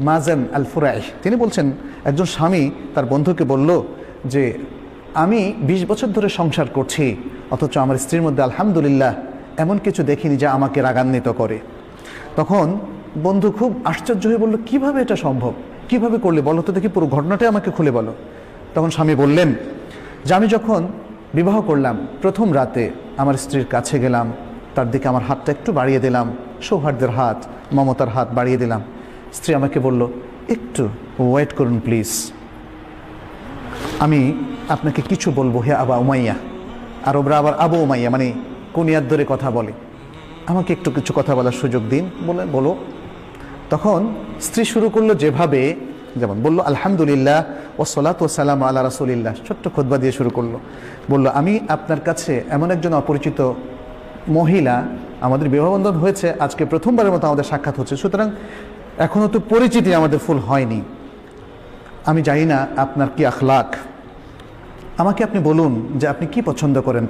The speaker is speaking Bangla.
মাজান আল ফুরাইহ, তিনি বলছেন একজন স্বামী তার বন্ধুকে বলল যে আমি 20 বছর ধরে সংসার করছি, অথচ আমার স্ত্রীর মধ্যে আলহামদুলিল্লাহ এমন কিছু দেখিনি যা আমাকে রাগান্বিত করে। তখন বন্ধু খুব আশ্চর্য হয়ে বলল, কিভাবে এটা সম্ভব, কিভাবে করলে বলো তো দেখি, পুরো ঘটনাটাই আমাকে খুলে বলো। তখন স্বামী বললেন যে আমি যখন বিবাহ করলাম প্রথম রাতে আমার স্ত্রীর কাছে গেলাম, তার দিকে আমার হাতটা একটু বাড়িয়ে দিলাম, সৌহার্দ্যের হাত, মমতার হাত বাড়িয়ে দিলাম। স্ত্রী আমাকে বলল, একটু ওয়েট করুন প্লিজ, আমি আপনাকে কিছু বলবো হে আবা উমাইয়া। আরবরা আবার আবু উমাইয়া মানে কুনিয়ার ধরে কথা বলে, আমাকে একটু কিছু কথা বলার সুযোগ দিন, বলে বলো। তখন স্ত্রী শুরু করলো যেভাবে, যেমন বললো আলহামদুলিল্লাহ ওয়াসসালাতু ওয়াসসালামু আলা রাসূলিল্লাহ, ছোট্ট খুতবা দিয়ে শুরু করলো। বলল আমি আপনার কাছে এমন একজন অপরিচিত মহিলা, আমাদের বিবাহবন্ধন হয়েছে আজকে প্রথমবারের মতো আমাদের সাক্ষাৎ হচ্ছে, সুতরাং এখনও তো পরিচিতি আমাদের ফুল হয়নি, আমি জানি না আপনার কি আখলাক, আমাকে আপনি বলুন যে আপনি কি পছন্দ করেন।